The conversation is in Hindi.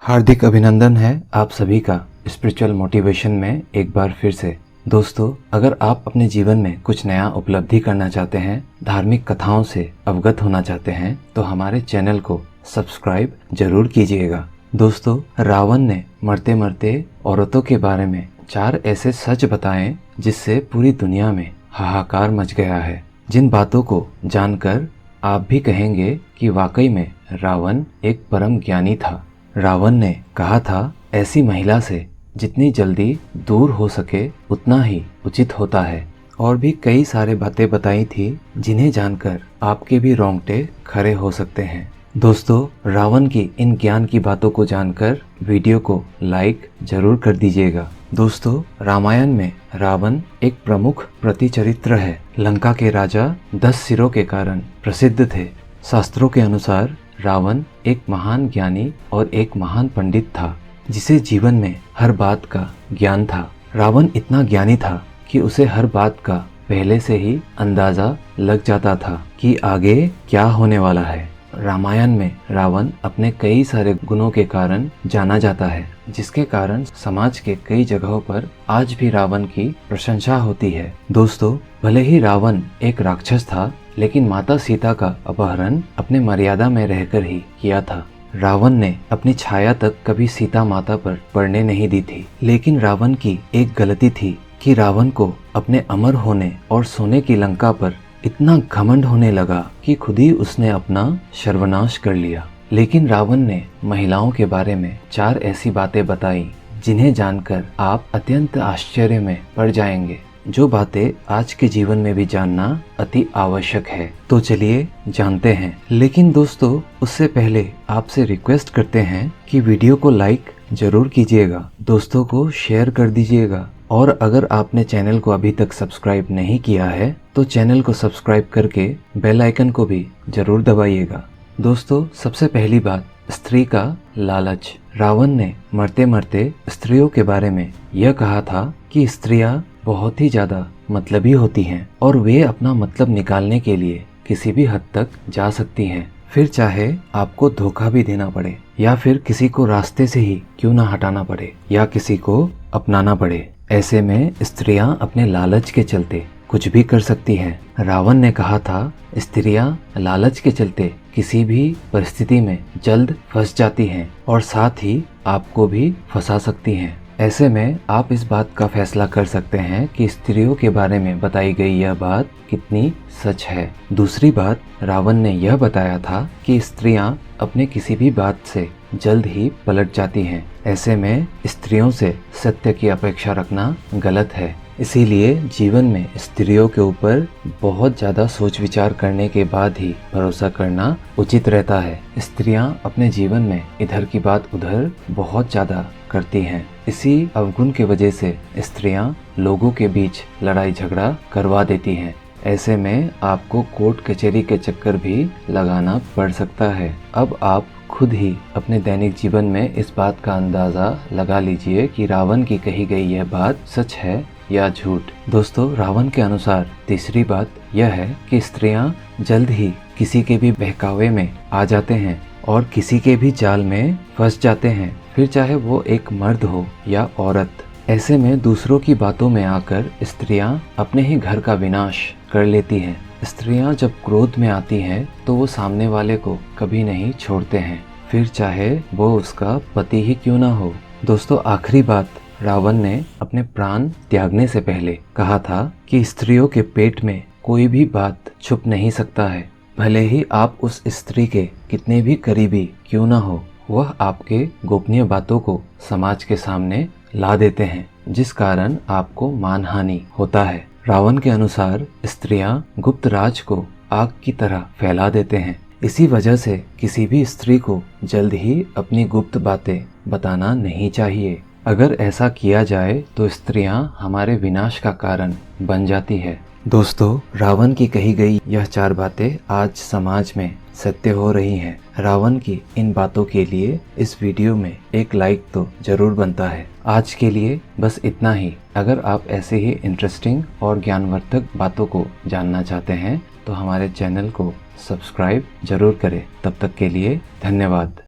हार्दिक अभिनंदन है आप सभी का स्पिरिचुअल मोटिवेशन में एक बार फिर से। दोस्तों, अगर आप अपने जीवन में कुछ नया उपलब्धि करना चाहते हैं, धार्मिक कथाओं से अवगत होना चाहते हैं, तो हमारे चैनल को सब्सक्राइब जरूर कीजिएगा। दोस्तों, रावण ने मरते मरते औरतों के बारे में 4 ऐसे सच बताए जिससे पूरी दुनिया में हाहाकार मच गया है, जिन बातों को जानकर आप भी कहेंगे कि वाकई में रावण एक परम ज्ञानी था। रावण ने कहा था, ऐसी महिला से जितनी जल्दी दूर हो सके उतना ही उचित होता है। और भी कई सारे बातें बताई थी जिन्हें जानकर आपके भी रोंगटे खड़े हो सकते हैं। दोस्तों, रावण की इन ज्ञान की बातों को जानकर वीडियो को लाइक जरूर कर दीजिएगा। दोस्तों, रामायण में रावण एक प्रमुख प्रतिचरित्र है। लंका के राजा 10 सिरों के कारण प्रसिद्ध थे। शास्त्रों के अनुसार रावण एक महान ज्ञानी और एक महान पंडित था, जिसे जीवन में हर बात का ज्ञान था। रावण इतना ज्ञानी था कि उसे हर बात का पहले से ही अंदाजा लग जाता था कि आगे क्या होने वाला है। रामायण में रावण अपने कई सारे गुणों के कारण जाना जाता है, जिसके कारण समाज के कई जगहों पर आज भी रावण की प्रशंसा होती है। दोस्तों, भले ही रावण एक राक्षस था, लेकिन माता सीता का अपहरण अपने मर्यादा में रहकर ही किया था। रावण ने अपनी छाया तक कभी सीता माता पर पड़ने नहीं दी थी। लेकिन रावण की एक गलती थी कि रावण को अपने अमर होने और सोने की लंका पर इतना घमंड होने लगा कि खुद ही उसने अपना सर्वनाश कर लिया। लेकिन रावण ने महिलाओं के बारे में 4 ऐसी बातें बताई जिन्हें जानकर आप अत्यंत आश्चर्य में पड़ जाएंगे, जो बातें आज के जीवन में भी जानना अति आवश्यक है। तो चलिए जानते हैं। लेकिन दोस्तों, उससे पहले आपसे रिक्वेस्ट करते हैं कि वीडियो को लाइक जरूर कीजिएगा, दोस्तों को शेयर कर दीजिएगा, और अगर आपने चैनल को अभी तक सब्सक्राइब नहीं किया है तो चैनल को सब्सक्राइब करके बेल आइकन को भी जरूर दबाइएगा। दोस्तों, सबसे पहली बात, स्त्री का लालच। रावण ने मरते मरते स्त्रियों के बारे में यह कहा था कि स्त्रियां बहुत ही ज्यादा मतलबी होती हैं और वे अपना मतलब निकालने के लिए किसी भी हद तक जा सकती हैं, फिर चाहे आपको धोखा भी देना पड़े या फिर किसी को रास्ते से ही क्यों ना हटाना पड़े या किसी को अपनाना पड़े। ऐसे में स्त्रियां अपने लालच के चलते कुछ भी कर सकती हैं। रावण ने कहा था, स्त्रियां लालच के चलते किसी भी परिस्थिति में जल्द फंस जाती हैं और साथ ही आपको भी फंसा सकती हैं। ऐसे में आप इस बात का फैसला कर सकते हैं कि स्त्रियों के बारे में बताई गई यह बात कितनी सच है। दूसरी बात, रावण ने यह बताया था कि स्त्रियां अपने किसी भी बात से जल्द ही पलट जाती हैं। ऐसे में स्त्रियों से सत्य की अपेक्षा रखना गलत है। इसीलिए जीवन में स्त्रियों के ऊपर बहुत ज्यादा सोच विचार करने के बाद ही भरोसा करना उचित रहता है। स्त्रियां अपने जीवन में इधर की बात उधर बहुत ज्यादा करती हैं। इसी अवगुण की वजह से स्त्रियां लोगों के बीच लड़ाई झगड़ा करवा देती हैं। ऐसे में आपको कोर्ट कचहरी के चक्कर भी लगाना पड़ सकता है। अब आप खुद ही अपने दैनिक जीवन में इस बात का अंदाजा लगा लीजिए कि रावण की कही गई यह बात सच है या झूठ। दोस्तों, रावण के अनुसार तीसरी बात यह है कि स्त्रियां जल्द ही किसी के भी बहकावे में आ जाते हैं और किसी के भी जाल में फंस जाते हैं, फिर चाहे वो एक मर्द हो या औरत। ऐसे में दूसरों की बातों में आकर स्त्रियां अपने ही घर का विनाश कर लेती हैं। स्त्रियां जब क्रोध में आती हैं तो वो सामने वाले को कभी नहीं छोड़ते हैं, फिर चाहे वो उसका पति ही क्यों ना हो। दोस्तों, आखिरी बात, रावण ने अपने प्राण त्यागने से पहले कहा था कि स्त्रियों के पेट में कोई भी बात छुप नहीं सकता है। भले ही आप उस स्त्री के कितने भी करीबी क्यों ना हो, वह आपके गोपनीय बातों को समाज के सामने ला देते हैं, जिस कारण आपको मानहानि होता है। रावण के अनुसार स्त्रियां गुप्त राज को आग की तरह फैला देते हैं। इसी वजह से किसी भी स्त्री को जल्द ही अपनी गुप्त बातें बताना नहीं चाहिए। अगर ऐसा किया जाए तो स्त्रियां हमारे विनाश का कारण बन जाती है। दोस्तों, रावण की कही गई यह 4 बातें आज समाज में सत्य हो रही हैं। रावण की इन बातों के लिए इस वीडियो में एक लाइक तो जरूर बनता है। आज के लिए बस इतना ही। अगर आप ऐसे ही इंटरेस्टिंग और ज्ञानवर्धक बातों को जानना चाहते हैं तो हमारे चैनल को सब्सक्राइब जरूर करें। तब तक के लिए धन्यवाद।